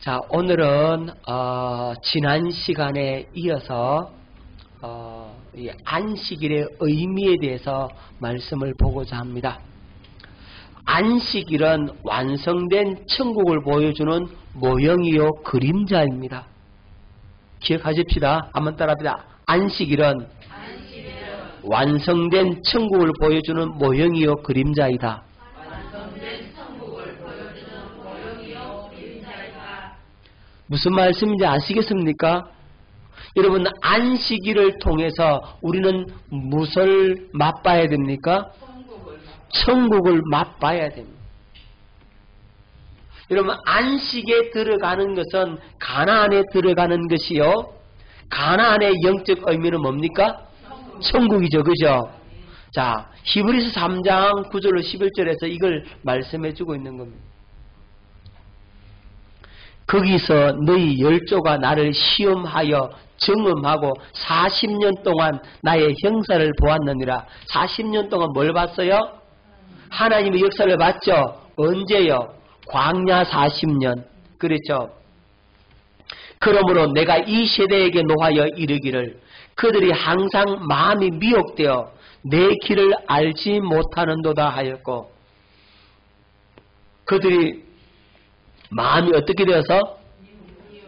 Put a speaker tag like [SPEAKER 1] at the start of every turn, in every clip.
[SPEAKER 1] 자, 오늘은 지난 시간에 이어서 이 안식일의 의미에 대해서 말씀을 보고자 합니다. 안식일은 완성된 천국을 보여주는 모형이요 그림자입니다. 기억하십시다. 한번 따라합니다. 안식일은 완성된 천국을 보여주는 모형이요 그림자이다. 무슨 말씀인지 아시겠습니까? 여러분, 안식일을 통해서 우리는 무엇을 맛봐야 됩니까? 천국을 맛봐야 됩니다. 여러분, 안식에 들어가는 것은 가나안에 들어가는 것이요. 가나안의 영적 의미는 뭡니까? 천국이죠. 그죠? 자, 히브리서 3장 9절로 11절에서 이걸 말씀해 주고 있는 겁니다. 거기서 너희 열조가 나를 시험하여 정음하고 40년 동안 나의 형사를 보았느니라. 40년 동안 뭘 봤어요? 하나님의 역사를 봤죠. 언제요? 광야 40년. 그렇죠. 그러므로 내가 이 세대에게 노하여 이르기를 그들이 항상 마음이 미혹되어 내 길을 알지 못하는도다 하였고, 그들이 마음이 어떻게 되어서?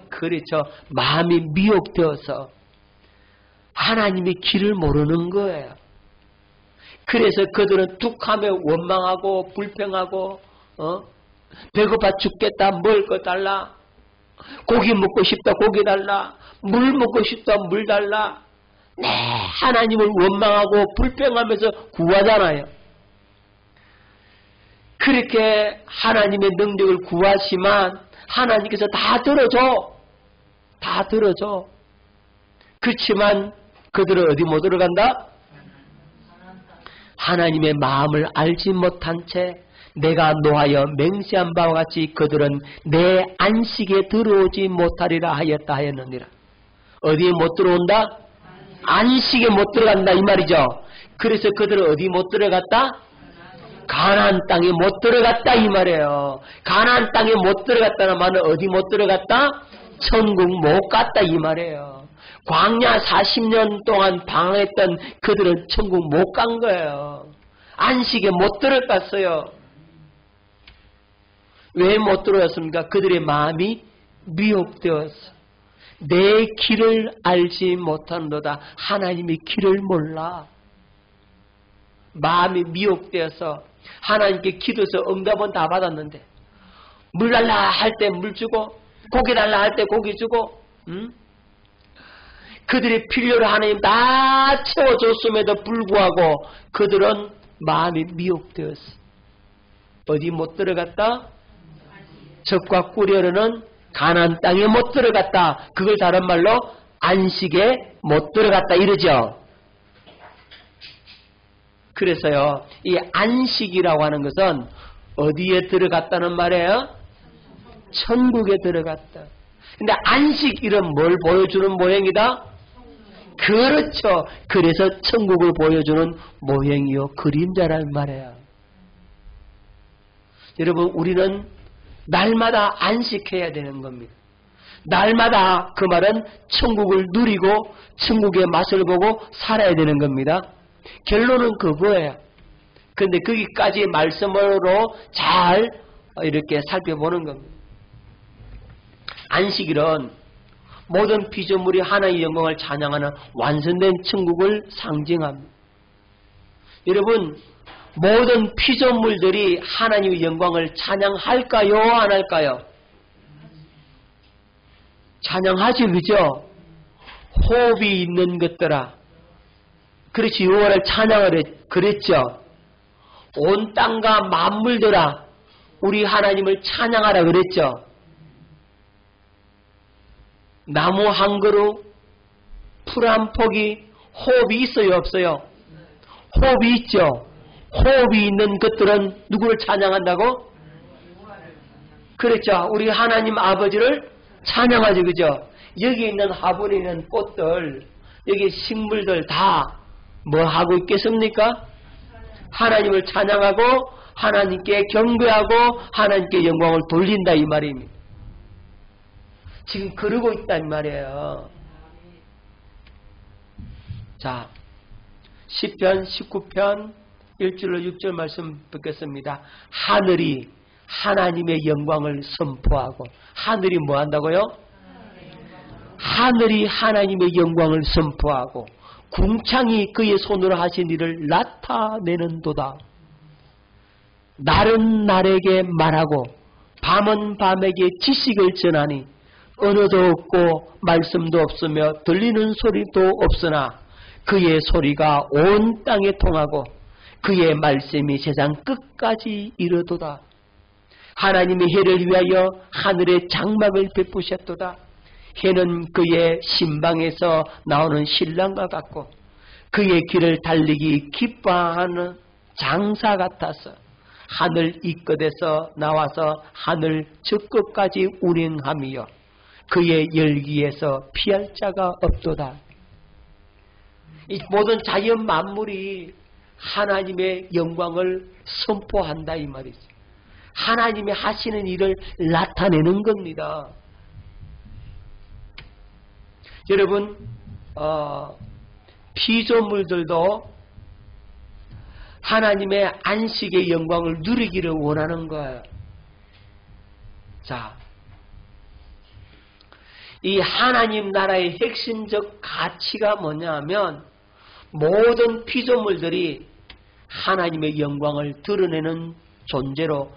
[SPEAKER 1] 그렇죠. 마음이 미혹되어서 하나님의 길을 모르는 거예요. 그래서 그들은 툭하며 원망하고 불평하고 배고파 죽겠다. 먹을 거 달라. 고기 먹고 싶다. 고기 달라. 물 먹고 싶다. 물 달라. 네, 하나님을 원망하고 불평하면서 구하잖아요. 그렇게 하나님의 능력을 구하지만 하나님께서 다 들어줘. 다 들어줘. 그렇지만 그들은 어디 못 들어간다? 하나님의 마음을 알지 못한 채 내가 노하여 맹세한 바와 같이 그들은 내 안식에 들어오지 못하리라 하였다 하였느니라. 어디에 못 들어온다? 안식에 못 들어간다 이 말이죠. 그래서 그들은 어디 못 들어갔다? 가나안 땅에 못 들어갔다 이 말이에요. 가나안 땅에 못 들어갔다는 말은 어디 못 들어갔다? 천국 못 갔다 이 말이에요. 광야 40년 동안 방황했던 그들은 천국 못 간 거예요. 안식에 못 들어갔어요. 왜 못 들어갔습니까? 그들의 마음이 미혹되었어. 내 길을 알지 못하는도다. 하나님의 길을 몰라. 마음이 미혹되어서 하나님께 기도해서 응답은 다 받았는데 물 달라 할 때 물 주고 고기 달라 할 때 고기 주고 그들의 필요를 하나님 다 채워줬음에도 불구하고 그들은 마음이 미혹되었어. 어디 못 들어갔다? 적과 꿀이려는 가나안 땅에 못 들어갔다. 그걸 다른 말로 안식에 못 들어갔다 이러죠. 그래서요, 이 안식이라고 하는 것은 어디에 들어갔다는 말이에요? 천국에 들어갔다. 근데 안식일은 뭘 보여주는 모형이다? 그렇죠. 그래서 천국을 보여주는 모형이요 그림자라는 말이에요. 여러분, 우리는 날마다 안식해야 되는 겁니다. 날마다 그 말은 천국을 누리고 천국의 맛을 보고 살아야 되는 겁니다. 결론은 그거예요. 그런데 거기까지 말씀으로 잘 이렇게 살펴보는 겁니다. 안식일은 모든 피조물이 하나의 영광을 찬양하는 완성된 천국을 상징합니다. 여러분, 모든 피조물들이 하나님의 영광을 찬양할까요? 안 할까요? 찬양하지, 그죠? 호흡이 있는 것들아. 그렇지, 여호와를 찬양하래 그랬죠. 온 땅과 만물들아, 우리 하나님을 찬양하라 그랬죠. 나무 한 그루, 풀 한 포기, 호흡이 있어요, 없어요? 호흡이 있죠. 호흡이 있는 것들은 누구를 찬양한다고? 그렇죠. 우리 하나님 아버지를 찬양하죠, 그죠? 여기 있는 화분에 있는 꽃들, 여기 식물들 다 뭐 하고 있겠습니까? 하나님을 찬양하고 하나님께 경배하고 하나님께 영광을 돌린다 이 말입니다. 지금 그러고 있단 말이에요. 자, 시편 19편 1절로 6절 말씀 듣겠습니다. 하늘이 하나님의 영광을 선포하고, 하늘이 뭐 한다고요? 하늘이 하나님의 영광을 선포하고 궁창이 그의 손으로 하신 일을 나타내는도다. 날은 날에게 말하고 밤은 밤에게 지식을 전하니 언어도 없고 말씀도 없으며 들리는 소리도 없으나 그의 소리가 온 땅에 통하고 그의 말씀이 세상 끝까지 이르도다. 하나님이 해를 위하여 하늘의 장막을 베푸셨도다. 해는 그의 신방에서 나오는 신랑과 같고 그의 길을 달리기 기뻐하는 장사 같아서 하늘 이끝에서 나와서 하늘 저 끝까지 운행하며 그의 열기에서 피할 자가 없도다. 이 모든 자연 만물이 하나님의 영광을 선포한다 이 말이죠. 하나님이 하시는 일을 나타내는 겁니다. 여러분, 피조물들도 하나님의 안식의 영광을 누리기를 원하는 거예요. 자, 이 하나님 나라의 핵심적 가치가 뭐냐면 모든 피조물들이 하나님의 영광을 드러내는 존재로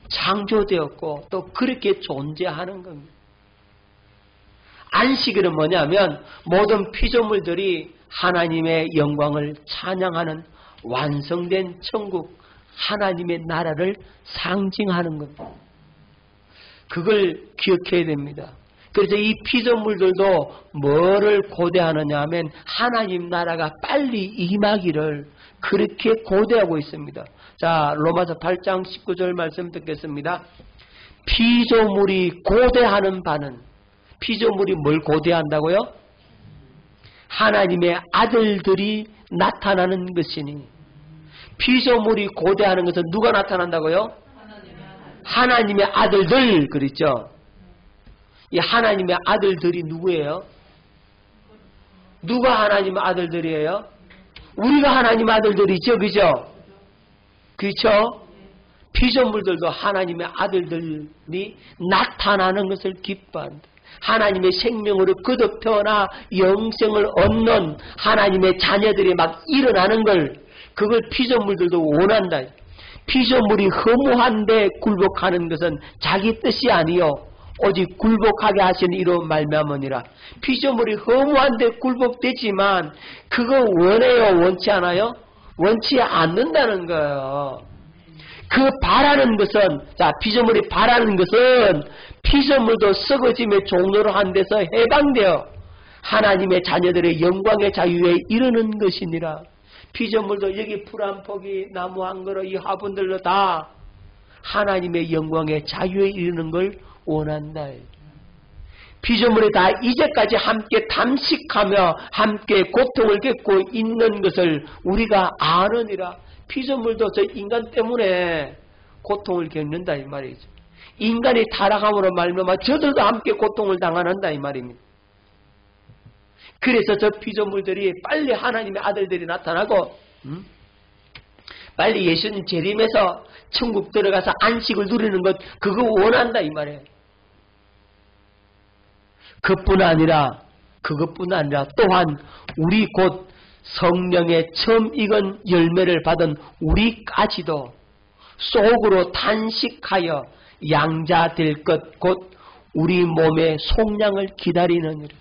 [SPEAKER 1] 창조되었고 또 그렇게 존재하는 겁니다. 안식일은 뭐냐면 모든 피조물들이 하나님의 영광을 찬양하는 완성된 천국 하나님의 나라를 상징하는 겁니다. 그걸 기억해야 됩니다. 그래서 이 피조물들도 뭐를 고대하느냐 하면 하나님 나라가 빨리 임하기를 그렇게 고대하고 있습니다. 자, 로마서 8장 19절 말씀 듣겠습니다. 피조물이 고대하는 바는, 피조물이 뭘 고대한다고요? 하나님의 아들들이 나타나는 것이니. 피조물이 고대하는 것은 누가 나타난다고요? 하나님의 아들들, 그랬죠? 이 하나님의 아들들이 누구예요? 누가 하나님의 아들들이에요? 우리가 하나님의 아들들이죠, 그죠? 그렇죠? 피조물들도 하나님의 아들들이 나타나는 것을 기뻐한다. 하나님의 생명으로 거듭 태어나 영생을 얻는 하나님의 자녀들이 막 일어나는 걸, 그걸 피조물들도 원한다. 피조물이 허무한데 굴복하는 것은 자기 뜻이 아니요 오직 굴복하게 하시는 이로 말미암으니라. 피조물이 허무한데 굴복되지만 그거 원해요? 원치 않아요? 원치 않는다는 거예요. 그 바라는 것은, 자, 피조물이 바라는 것은 피조물도 썩어짐의 종로로 한 데서 해방되어 하나님의 자녀들의 영광의 자유에 이르는 것이니라. 피조물도 여기 풀 한 포기, 나무 한 그루, 이 화분들로 다 하나님의 영광의 자유에 이르는 걸 원한다. 피조물이 다 이제까지 함께 담식하며 함께 고통을 겪고 있는 것을 우리가 아느니라. 피조물도 저 인간 때문에 고통을 겪는다 이 말이죠. 인간이 타락함으로 말미암아 저들도 함께 고통을 당한다 이 말입니다. 그래서 저 피조물들이 빨리 하나님의 아들들이 나타나고 빨리 예수님 재림해서 천국 들어가서 안식을 누리는 것, 그거 원한다 이 말이에요. 그것뿐 아니라 또한 우리 곧 성령의 처음 익은 열매를 받은 우리까지도 속으로 탄식하여 양자 될 것 곧 우리 몸의 속량을 기다리느니라.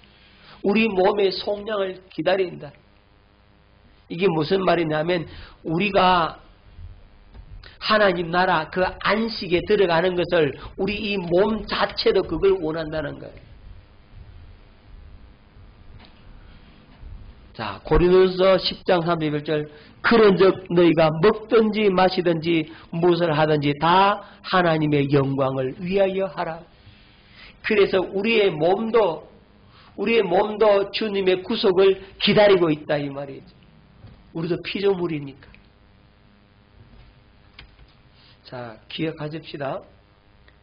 [SPEAKER 1] 우리 몸의 속량을 기다린다. 이게 무슨 말이냐면 우리가 하나님 나라 그 안식에 들어가는 것을 우리 이 몸 자체도 그걸 원한다는 거예요. 자, 고린도서 10장 31절 그런즉 너희가 먹든지 마시든지 무엇을 하든지 다 하나님의 영광을 위하여 하라. 그래서 우리의 몸도 주님의 구속을 기다리고 있다 이 말이죠. 우리도 피조물이니까. 자, 기억하십시다.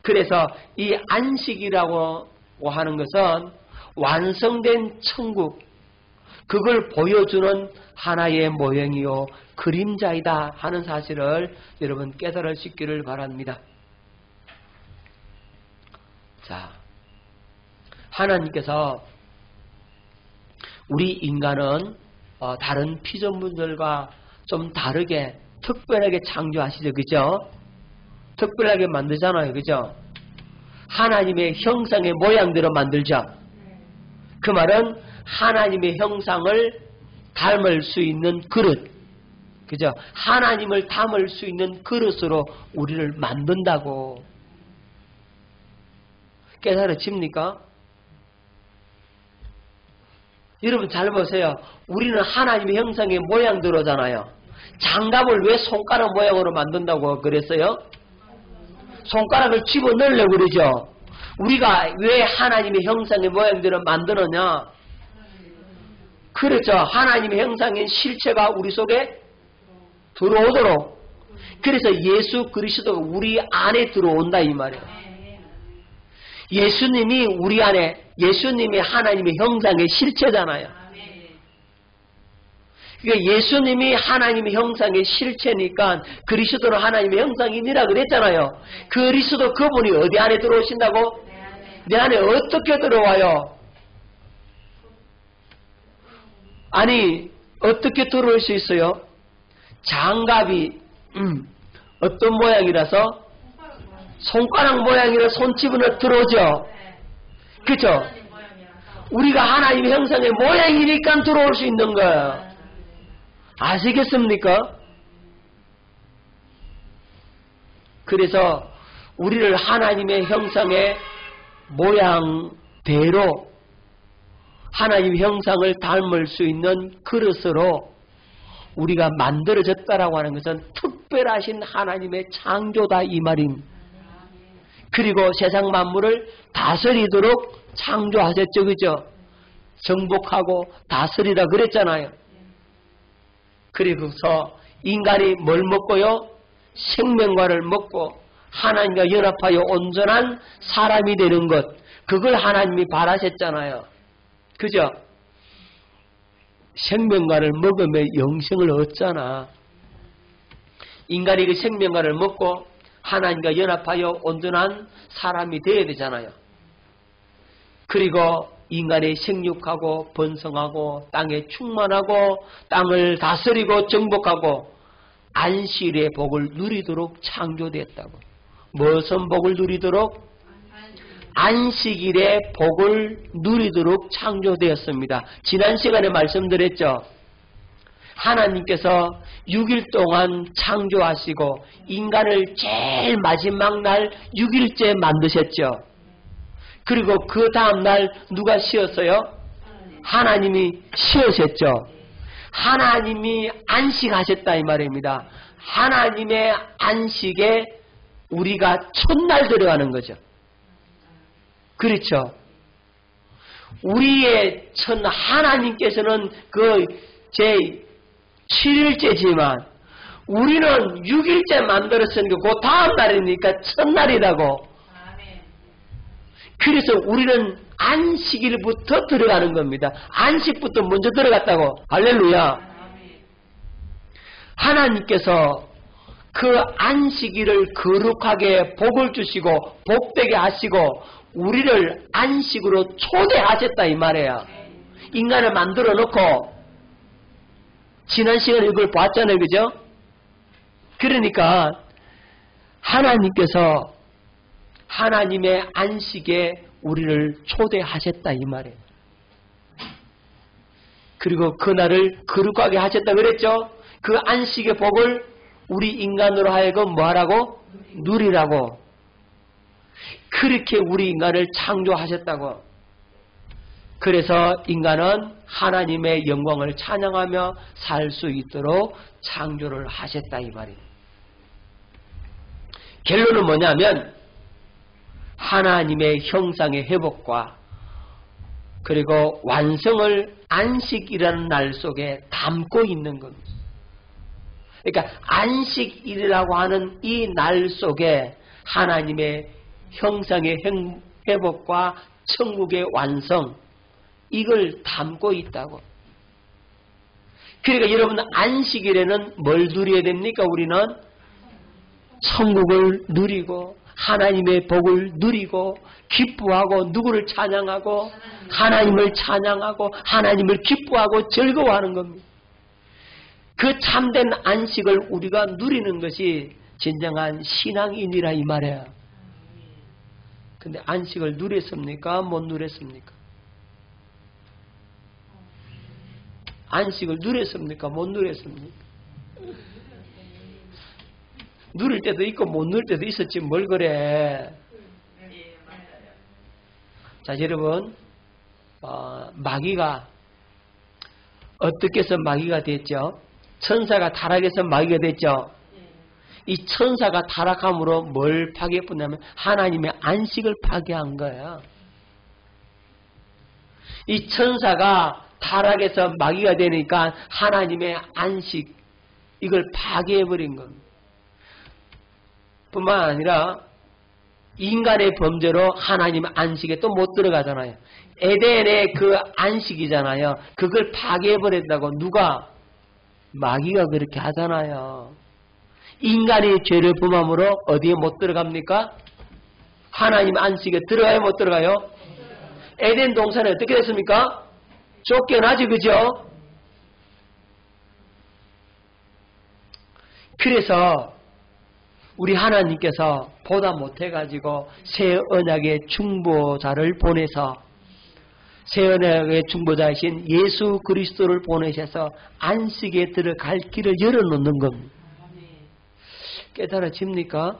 [SPEAKER 1] 그래서 이 안식이라고 하는 것은 완성된 천국, 그걸 보여주는 하나의 모형이요 그림자이다 하는 사실을 여러분 깨달으시기를 바랍니다. 자, 하나님께서 우리 인간은 다른 피조물들과 좀 다르게 특별하게 창조하시죠. 그죠? 특별하게 만들잖아요. 그죠? 하나님의 형상의 모양대로 만들죠. 그 말은 하나님의 형상을 닮을 수 있는 그릇, 그죠? 하나님을 담을 수 있는 그릇으로 우리를 만든다고. 깨달으십니까? 여러분 잘 보세요. 우리는 하나님의 형상의 모양대로잖아요. 장갑을 왜 손가락 모양으로 만든다고 그랬어요? 손가락을 집어넣으려고 그러죠. 우리가 왜 하나님의 형상의 모양대로 만드느냐? 그렇죠. 하나님의 형상인 실체가 우리 속에 들어오도록. 그래서 예수 그리스도가 우리 안에 들어온다 이 말이에요. 예수님이 우리 안에, 예수님이 하나님의 형상의 실체잖아요. 그러니까 예수님이 하나님의 형상의 실체니까 그리스도는 하나님의 형상이니라 그랬잖아요. 그리스도 그분이 어디 안에 들어오신다고? 내 안에 어떻게 들어와요? 아니 어떻게 들어올 수 있어요? 장갑이 어떤 모양이라서? 손가락 모양이라 손 집어넣어 들어오죠. 그렇죠? 우리가 하나님의 형상의 모양이니까 들어올 수 있는 거예요. 아시겠습니까? 그래서 우리를 하나님의 형상의 모양대로 하나님의 형상을 닮을 수 있는 그릇으로 우리가 만들어졌다라고 하는 것은 특별하신 하나님의 창조다 이 말입니다. 그리고 세상 만물을 다스리도록 창조하셨죠. 그죠? 정복하고 다스리라 그랬잖아요. 그래서 인간이 뭘 먹고요? 생명과를 먹고 하나님과 연합하여 온전한 사람이 되는 것, 그걸 하나님이 바라셨잖아요. 그죠? 생명과를 먹으면 영생을 얻잖아. 인간이 그 생명과를 먹고 하나님과 연합하여 온전한 사람이 되어야 되잖아요. 그리고 인간이 생육하고 번성하고 땅에 충만하고 땅을 다스리고 정복하고 안식일의 복을 누리도록 창조되었다고. 무슨 복을 누리도록? 안식일의 복을 누리도록 창조되었습니다. 지난 시간에 말씀드렸죠. 하나님께서 6일 동안 창조하시고 인간을 제일 마지막 날 6일째 만드셨죠. 그리고 그 다음날 누가 쉬었어요? 하나님이 쉬으셨죠. 하나님이 안식하셨다 이 말입니다. 하나님의 안식에 우리가 첫날 들어가는 거죠. 그렇죠. 우리의 첫 하나님께서는 그 제 7일째지만 우리는 6일째 만들었으니까 그 다음 날이니까 첫날이라고. 그래서 우리는 안식일부터 들어가는 겁니다. 안식부터 먼저 들어갔다고. 할렐루야. 하나님께서 그 안식일을 거룩하게 복을 주시고 복되게 하시고 우리를 안식으로 초대하셨다 이 말이에요. 인간을 만들어 놓고 지난 시간에 이걸 봤잖아요. 그죠? 그러니까 하나님께서 하나님의 안식에 우리를 초대하셨다 이 말이에요. 그리고 그날을 거룩하게 하셨다 그랬죠? 그 안식의 복을 우리 인간으로 하여금 뭐하라고? 누리라고. 그렇게 우리 인간을 창조하셨다고. 그래서 인간은 하나님의 영광을 찬양하며 살 수 있도록 창조를 하셨다 이 말이에요. 결론은 뭐냐면 하나님의 형상의 회복과 그리고 완성을 안식이라는 날 속에 담고 있는 겁니다. 그러니까 안식일이라고 하는 이 날 속에 하나님의 형상의 회복과 천국의 완성, 이걸 담고 있다고. 그러니까 여러분, 안식일에는 뭘 누려야 됩니까? 우리는 천국을 누리고 하나님의 복을 누리고 기뻐하고 누구를 찬양하고 하나님을 찬양하고 하나님을 기뻐하고 즐거워하는 겁니다. 그 참된 안식을 우리가 누리는 것이 진정한 신앙인이라 이 말이야. 근데 안식을 누렸습니까? 못 누렸습니까? 안식을 누렸습니까? 못 누렸습니까? 누릴 때도 있고 못 누릴 때도 있었지 뭘 그래. 자, 여러분, 마귀가 어떻게 해서 마귀가 됐죠? 천사가 타락해서 마귀가 됐죠? 이 천사가 타락함으로 뭘 파괴했냐면 하나님의 안식을 파괴한 거예요. 이 천사가 타락해서 마귀가 되니까 하나님의 안식, 이걸 파괴해버린 겁니다. 뿐만 아니라 인간의 범죄로 하나님의 안식에 또 못 들어가잖아요. 에덴의 그 안식이잖아요. 그걸 파괴해버린다고 누가? 마귀가 그렇게 하잖아요. 인간이 죄를 범함으로 어디에 못 들어갑니까? 하나님 안식에 들어가요? 못 들어가요? 에덴 동산에 어떻게 됐습니까? 쫓겨나지, 그죠? 그래서 우리 하나님께서 보다 못해가지고 새 언약의 중보자를 보내서 새 언약의 중보자이신 예수 그리스도를 보내셔서 안식에 들어갈 길을 열어놓는 겁니다. 깨달아집니까?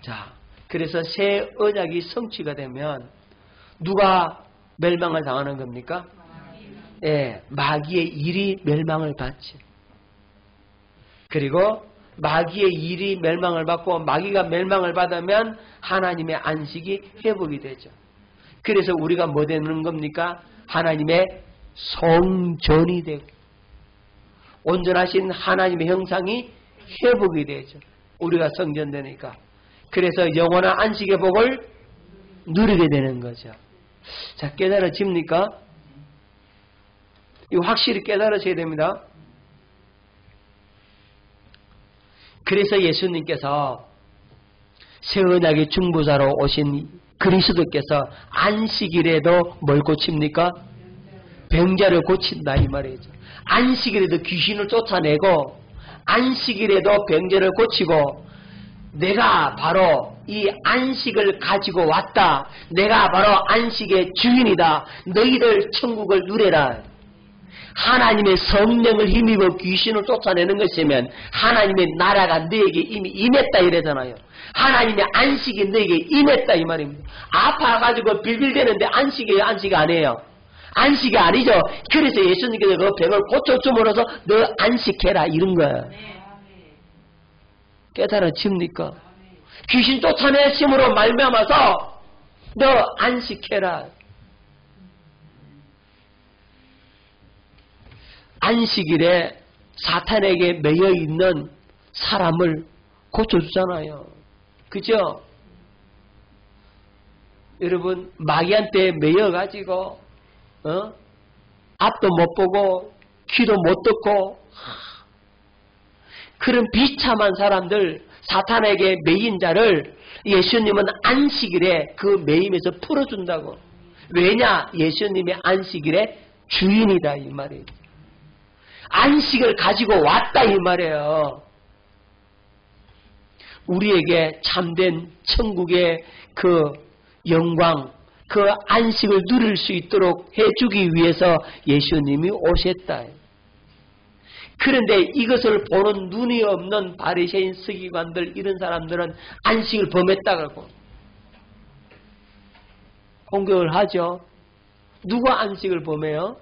[SPEAKER 1] 자, 그래서 새 언약이 성취가 되면 누가 멸망을 당하는 겁니까? 예, 마귀의 일이 멸망을 받지. 그리고 마귀의 일이 멸망을 받고 마귀가 멸망을 받으면 하나님의 안식이 회복이 되죠. 그래서 우리가 뭐 되는 겁니까? 하나님의 성전이 되고 온전하신 하나님의 형상이 회복이 되죠. 우리가 성전되니까. 그래서 영원한 안식의 복을 누리게 되는 거죠. 자, 깨달아집니까? 이거 확실히 깨달으셔야 됩니다. 그래서 예수님께서 새 언약의 중보자로 오신 그리스도께서 안식일에도 뭘 고칩니까? 병자를 고친다 이 말이죠. 안식일에도 귀신을 쫓아내고 안식일에도 병자를 고치고 내가 바로 이 안식을 가지고 왔다. 내가 바로 안식의 주인이다. 너희들 천국을 누려라. 하나님의 성령을 힘입어 귀신을 쫓아내는 것이면 하나님의 나라가 너에게 이미 임했다 이래잖아요. 하나님의 안식이 너에게 임했다 이 말입니다. 아파가지고 빌빌대는데 안식이에요? 안식이 아니에요? 안식이 아니죠. 그래서 예수님께서 그 병을 고쳐줌으로써 너 안식해라 이런 거예요. 깨달아집니까? 귀신 쫓아내심으로 말미암아서 너 안식해라. 안식일에 사탄에게 매여 있는 사람을 고쳐주잖아요. 그죠? 여러분 마귀한테 매여가지고 앞도 못 보고 귀도 못 듣고 그런 비참한 사람들, 사탄에게 매인 자를 예수님은 안식일에 그 매임에서 풀어준다고. 왜냐? 예수님이 안식일의 주인이다 이 말이에요. 안식을 가지고 왔다 이 말이에요. 우리에게 참된 천국의 그 영광, 그 안식을 누릴 수 있도록 해주기 위해서 예수님이 오셨다. 그런데 이것을 보는 눈이 없는 바리새인 서기관들 이런 사람들은 안식을 범했다고 공격을 하죠. 누가 안식을 범해요?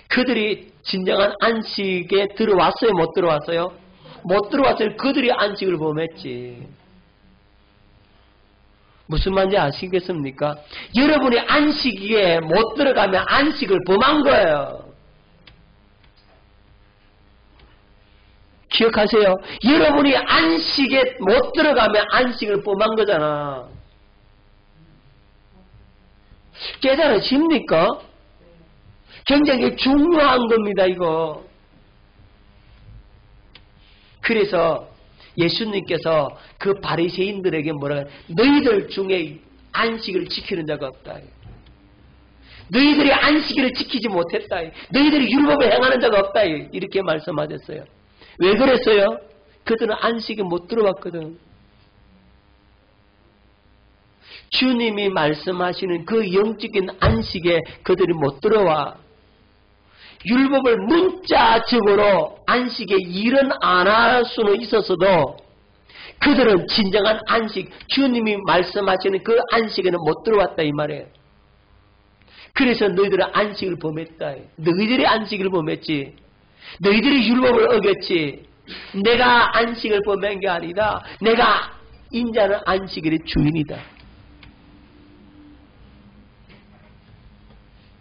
[SPEAKER 1] 그들이 진정한 안식에 들어왔어요? 못 들어왔어요? 못 들어왔어요. 그들이 안식을 범했지. 무슨 말인지 아시겠습니까? 여러분이 안식에 못 들어가면 안식을 범한 거예요. 기억하세요. 여러분이 안식에 못 들어가면 안식을 뻔한 거잖아. 깨달으십니까? 굉장히 중요한 겁니다, 이거. 그래서 예수님께서 그 바리새인들에게 뭐라, 너희들 중에 안식을 지키는 자가 없다. 너희들이 안식일을 지키지 못했다. 너희들이 율법을 행하는 자가 없다. 이렇게 말씀하셨어요. 왜 그랬어요? 그들은 안식에 못 들어왔거든. 주님이 말씀하시는 그 영적인 안식에 그들이 못 들어와. 율법을 문자적으로 안식에 일은 안 할 수는 있었어도 그들은 진정한 안식, 주님이 말씀하시는 그 안식에는 못 들어왔다 이 말이에요. 그래서 너희들은 안식을 범했다. 너희들이 안식을 범했지. 너희들이 율법을 어겼지. 내가 안식을 범한 게 아니다. 내가 인자는 안식일의 주인이다.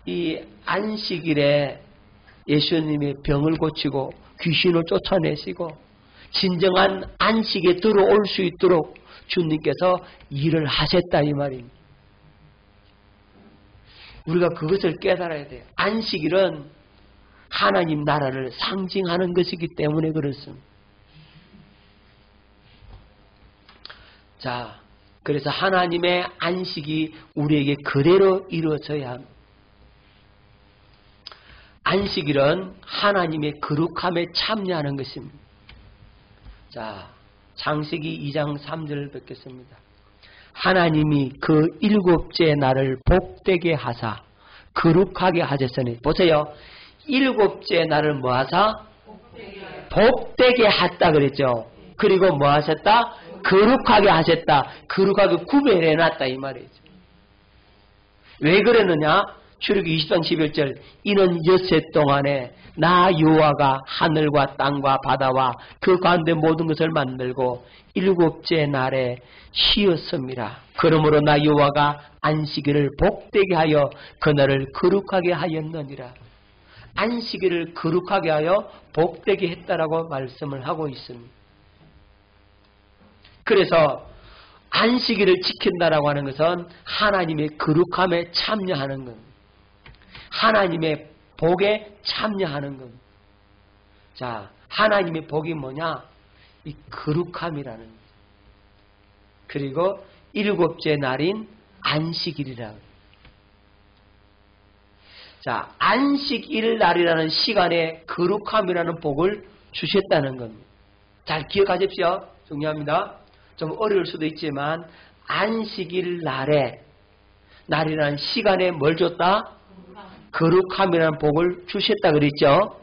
[SPEAKER 1] 이 안식일에 예수님이 병을 고치고 귀신을 쫓아내시고 진정한 안식에 들어올 수 있도록 주님께서 일을 하셨다 이 말입니다. 우리가 그것을 깨달아야 돼요. 안식일은 하나님 나라를 상징하는 것이기 때문에 그렇습니다. 자, 그래서 하나님의 안식이 우리에게 그대로 이루어져야 합니다. 안식일은 하나님의 거룩함에 참여하는 것입니다. 자, 창세기 2장 3절을 뵙겠습니다. 하나님이 그 일곱째 날을 복되게 하사 거룩하게 하셨으니, 보세요. 일곱째 날을 뭐 하사? 복되게 했다 그랬죠. 그리고 뭐 하셨다? 거룩하게 하셨다. 거룩하게 구별해놨다 이 말이죠. 왜 그랬느냐? 출애굽기 20장 11절, 이는 엿새 동안에 나 여호와가 하늘과 땅과 바다와 그 가운데 모든 것을 만들고 일곱째 날에 쉬었습니다. 그러므로 나 여호와가 안식일을 복되게 하여 그날을 거룩하게 하였느니라. 안식일을 거룩하게 하여 복되게 했다라고 말씀을 하고 있습니다. 그래서 안식일을 지킨다라고 하는 것은 하나님의 거룩함에 참여하는 겁니다. 하나님의 복에 참여하는 겁니다. 자, 하나님의 복이 뭐냐? 이 거룩함이라는 거죠. 그리고 일곱째 날인 안식일이라고. 자, 안식일 날이라는 시간에 거룩함이라는 복을 주셨다는 겁니다. 잘 기억하십시오. 중요합니다. 좀 어려울 수도 있지만 안식일 날이라는 시간에 뭘 줬다? 거룩함이라는 복을 주셨다 그랬죠.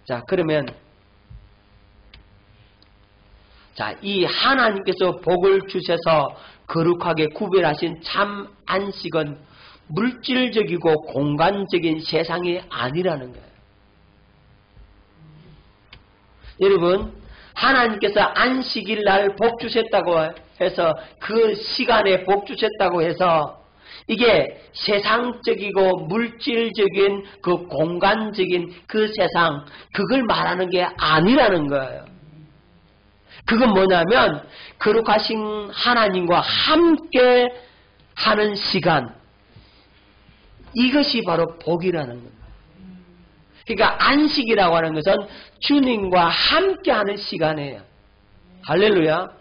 [SPEAKER 1] 자, 그러면 자, 이 하나님께서 복을 주셔서 거룩하게 구별하신 참 안식은 물질적이고 공간적인 세상이 아니라는 거예요. 여러분, 하나님께서 안식일 날 복 주셨다고 해서 그 시간에 복 주셨다고 해서 이게 세상적이고 물질적인 그 공간적인 그 세상, 그걸 말하는 게 아니라는 거예요. 그건 뭐냐면 거룩하신 하나님과 함께 하는 시간, 이것이 바로 복이라는 겁니다. 그러니까 안식이라고 하는 것은 주님과 함께 하는 시간이에요. 할렐루야.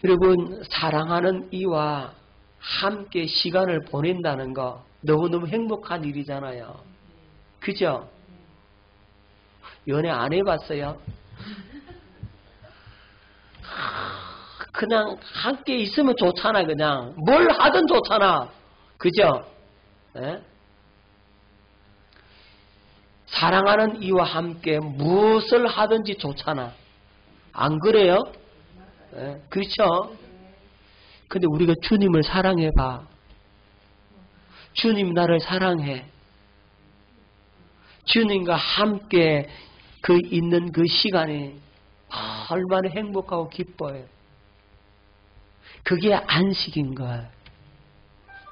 [SPEAKER 1] 여러분, 사랑하는 이와 함께 시간을 보낸다는 거 너무너무 행복한 일이잖아요. 그죠? 연애 안 해봤어요? 그냥 함께 있으면 좋잖아. 그냥 뭘 하든 좋잖아. 그죠? 네? 사랑하는 이와 함께 무엇을 하든지 좋잖아. 안 그래요? 네? 그렇죠? 근데 우리가 주님을 사랑해봐. 주님 나를 사랑해. 주님과 함께 그 있는 그 시간이 얼마나 행복하고 기뻐요. 그게 안식인 거예요.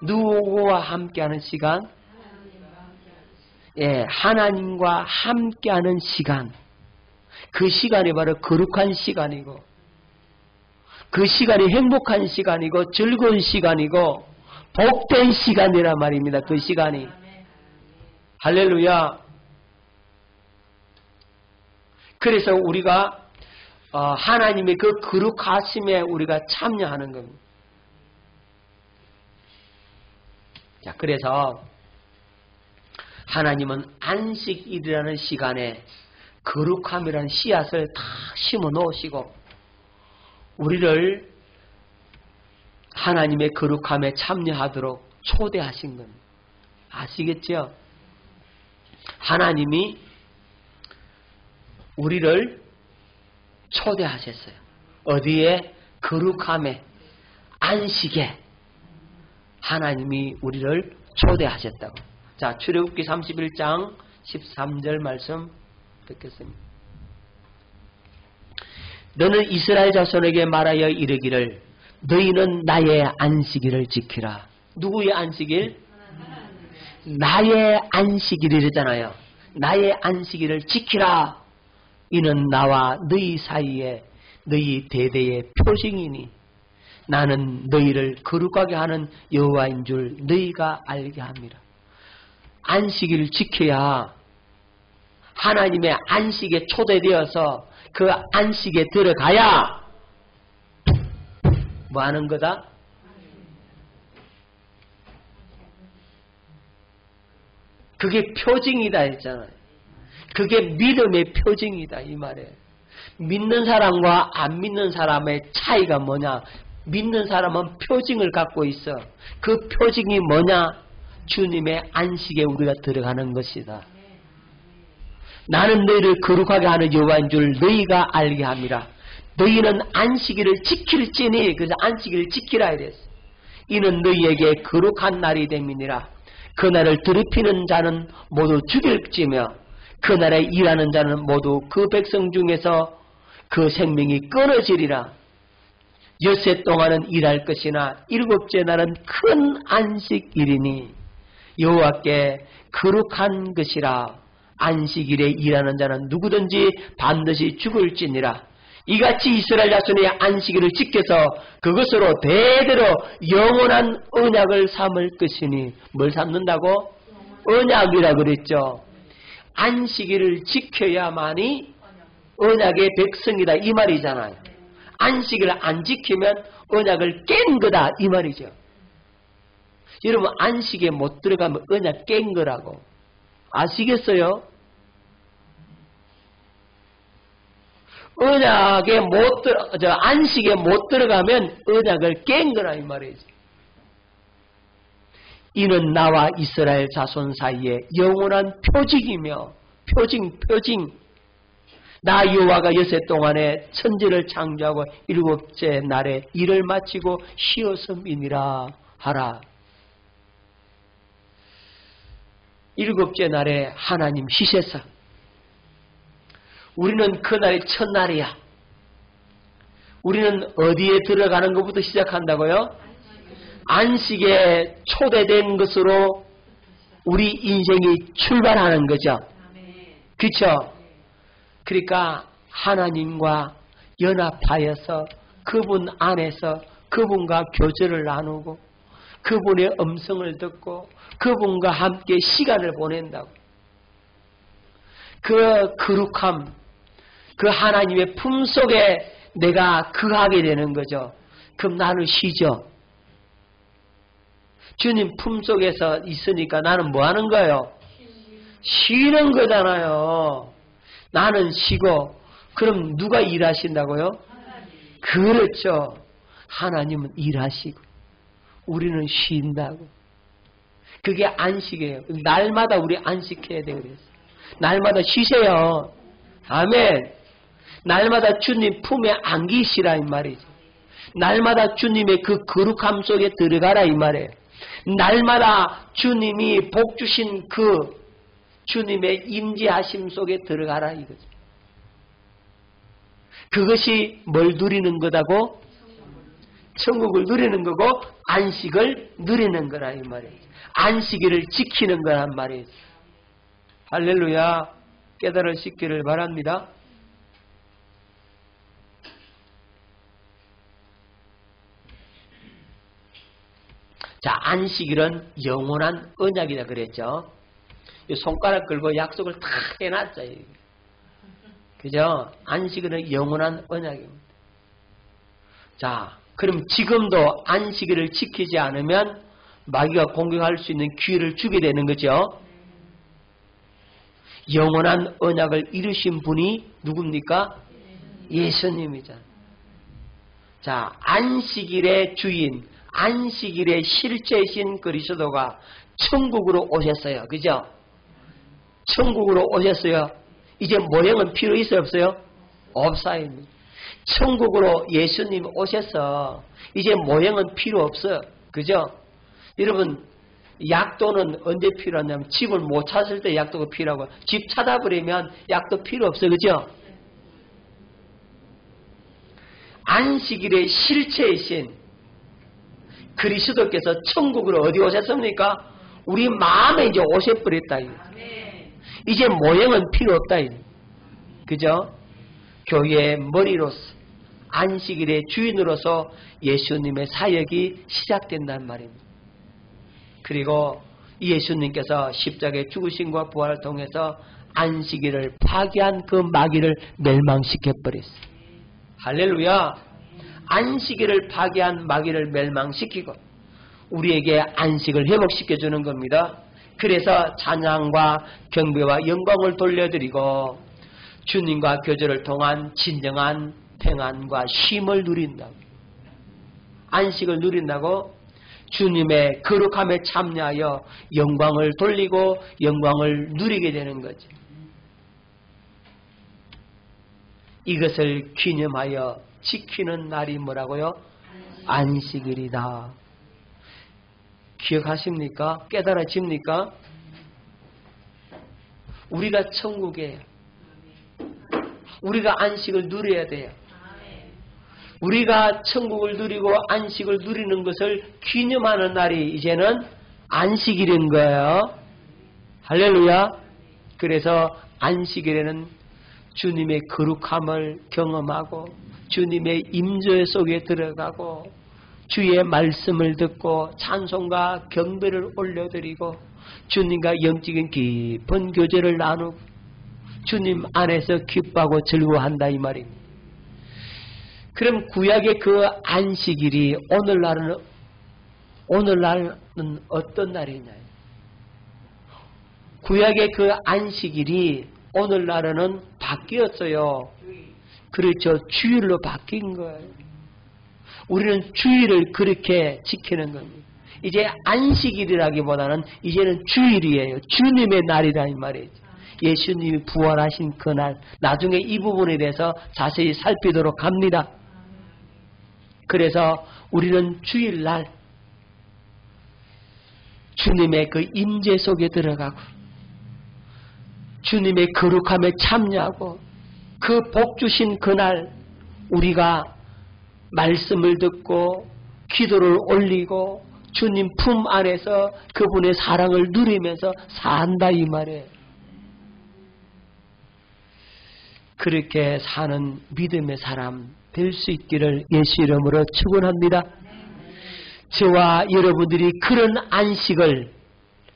[SPEAKER 1] 누구와 함께하는 시간? 하나님과 함께하는 시간, 그 시간이 바로 거룩한 시간이고, 그 시간이 행복한 시간이고, 즐거운 시간이고, 복된 시간이란 말입니다. 그 시간이. 할렐루야. 그래서 우리가 하나님의 그 거룩하심에 우리가 참여하는 겁니다. 자, 그래서 하나님은 안식일이라는 시간에 거룩함이라는 씨앗을 다 심어 놓으시고 우리를 하나님의 거룩함에 참여하도록 초대하신 겁니다. 아시겠죠? 하나님이 우리를 초대하셨어요. 어디에? 거룩함에, 안식에 하나님이 우리를 초대하셨다고. 자, 출애굽기 31장 13절 말씀 듣겠습니다. 너는 이스라엘 자손에게 말하여 이르기를 너희는 나의 안식일을 지키라. 누구의 안식일? 나의 안식일이잖아요. 나의 안식일을 지키라. 이는 나와 너희 사이에 너희 대대의 표징이니 나는 너희를 거룩하게 하는 여호와인 줄 너희가 알게 합니다. 안식일을 지켜야 하나님의 안식에 초대되어서 그 안식에 들어가야 뭐 하는 거다? 그게 표징이다 했잖아요. 그게 믿음의 표징이다 이 말이에요. 믿는 사람과 안 믿는 사람의 차이가 뭐냐? 믿는 사람은 표징을 갖고 있어. 그 표징이 뭐냐? 주님의 안식에 우리가 들어가는 것이다. 나는 너희를 거룩하게 하는 여호와인 줄 너희가 알게 함이라. 너희는 안식일을 지킬지니, 그래서 안식일을 지키라 이랬어. 이는 너희에게 거룩한 날이 됨이니라. 그날을 더럽히는 자는 모두 죽일지며 그날에 일하는 자는 모두 그 백성 중에서 그 생명이 끊어지리라. 엿새 동안은 일할 것이나 일곱째 날은 큰 안식일이니 여호와께 거룩한 것이라. 안식일에 일하는 자는 누구든지 반드시 죽을지니라. 이같이 이스라엘 자손의 안식일을 지켜서 그것으로 대대로 영원한 언약을 삼을 것이니. 뭘 삼는다고? 언약이라 그랬죠. 안식일을 지켜야만이 언약의 백성이다 이 말이잖아요. 안식일을 안 지키면 언약을 깬 거다 이 말이죠. 여러분 안식에 못 들어가면 언약 깬 거라고. 아시겠어요? 언약에 안식에 못 들어가면 언약을 깬 거라 이 말이지. 이는 나와 이스라엘 자손 사이에 영원한 표징이며 표징. 나 여호와가 엿새 동안에 천지를 창조하고 일곱째 날에 일을 마치고 쉬었음이니라 하라. 일곱째 날에 하나님 쉬셨어. 우리는 그날이 첫날이야. 우리는 어디에 들어가는 것부터 시작한다고요? 안식에 초대된 것으로 우리 인생이 출발하는 거죠. 그렇죠? 그러니까 하나님과 연합하여서 그분 안에서 그분과 교제를 나누고 그분의 음성을 듣고 그분과 함께 시간을 보낸다고. 그 거룩함, 그 하나님의 품속에 내가 거하게 되는 거죠. 그럼 나는 쉬죠. 주님 품속에서 있으니까 나는 뭐 하는 거예요? 쉬는 거잖아요. 나는 쉬고 그럼 누가 일하신다고요? 그렇죠. 하나님은 일하시고 우리는 쉰다고. 그게 안식이에요. 날마다 우리 안식해야 돼 그랬어. 날마다 쉬세요. 아멘. 날마다 주님 품에 안기시라 이 말이죠. 날마다 주님의 그 거룩함 속에 들어가라 이 말이에요. 날마다 주님이 복 주신 그 주님의 임재하심 속에 들어가라 이거죠. 그것이 뭘 누리는 거다고? 천국을 누리는 거고 안식을 누리는 거라 이 말이에요. 안식일을 지키는 거란 말이에요. 할렐루야. 깨달으시기를 바랍니다. 자, 안식일은 영원한 언약이다 그랬죠. 손가락 걸고 약속을 다 해놨어요. 그죠? 안식일은 영원한 언약입니다. 자, 그럼 지금도 안식일을 지키지 않으면 마귀가 공격할 수 있는 기회를 주게 되는 거죠. 영원한 언약을 이루신 분이 누굽니까? 예수님이잖아요. 자, 안식일의 주인, 안식일의 실제이신 그리스도가 천국으로 오셨어요. 그죠? 천국으로 오셨어요. 이제 모형은 필요 있어요? 없어요? 없어요. 천국으로 예수님 오셔서 이제 모형은 필요 없어요. 그죠? 여러분, 약도는 언제 필요하냐면 집을 못 찾을 때 약도가 필요하고 집 찾아버리면 약도 필요 없어요. 그죠? 안식일의 실체이신 그리스도께서 천국으로 어디 오셨습니까? 우리 마음에 이제 오셔버렸다. 이제 모형은 필요 없다. 그죠? 교회의 머리로서 안식일의 주인으로서 예수님의 사역이 시작된단 말입니다. 그리고 예수님께서 십자가의 죽으심과 부활을 통해서 안식일을 파괴한 그 마귀를 멸망시켜버렸어요. 할렐루야. 안식일을 파괴한 마귀를 멸망시키고 우리에게 안식을 회복시켜주는 겁니다. 그래서 찬양과 경배와 영광을 돌려드리고 주님과 교제를 통한 진정한 평안과 쉼을 누린다고. 안식을 누린다고 주님의 거룩함에 참여하여 영광을 돌리고 영광을 누리게 되는 거죠. 이것을 기념하여 지키는 날이 뭐라고요? 안식일이다. 기억하십니까? 깨달아집니까? 우리가 천국에 우리가 안식을 누려야 돼요. 우리가 천국을 누리고 안식을 누리는 것을 기념하는 날이 이제는 안식일인 거예요. 할렐루야. 그래서 안식일에는 주님의 거룩함을 경험하고 주님의 임재 속에 들어가고 주의 말씀을 듣고 찬송과 경배를 올려드리고 주님과 영적인 깊은 교제를 나누고 주님 안에서 기뻐하고 즐거워한다 이 말입니다. 그럼 구약의 그 안식일이 오늘날은 어떤 날이냐? 구약의 그 안식일이 오늘날은 바뀌었어요. 그렇죠. 주일로 바뀐 거예요. 우리는 주일을 그렇게 지키는 겁니다. 이제 안식일이라기보다는 이제는 주일이에요. 주님의 날이라 이 말이죠. 예수님이 부활하신 그날, 나중에 이 부분에 대해서 자세히 살피도록 합니다. 그래서 우리는 주일날 주님의 그 임재 속에 들어가고 주님의 거룩함에 참여하고 그 복 주신 그날 우리가 말씀을 듣고 기도를 올리고 주님 품 안에서 그분의 사랑을 누리면서 산다 이 말이에요. 그렇게 사는 믿음의 사람 될 수 있기를 예수 이름으로 축원합니다. 저와 여러분들이 그런 안식을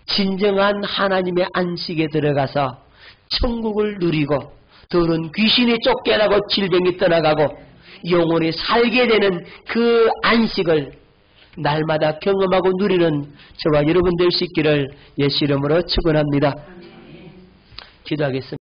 [SPEAKER 1] 진정한 하나님의 안식에 들어가서 천국을 누리고 더는 귀신이 쫓겨나고 질병이 떠나가고 영원히 살게 되는 그 안식을 날마다 경험하고 누리는 저와 여러분 될 수 있기를 예수 이름으로 축원합니다. 기도하겠습니다.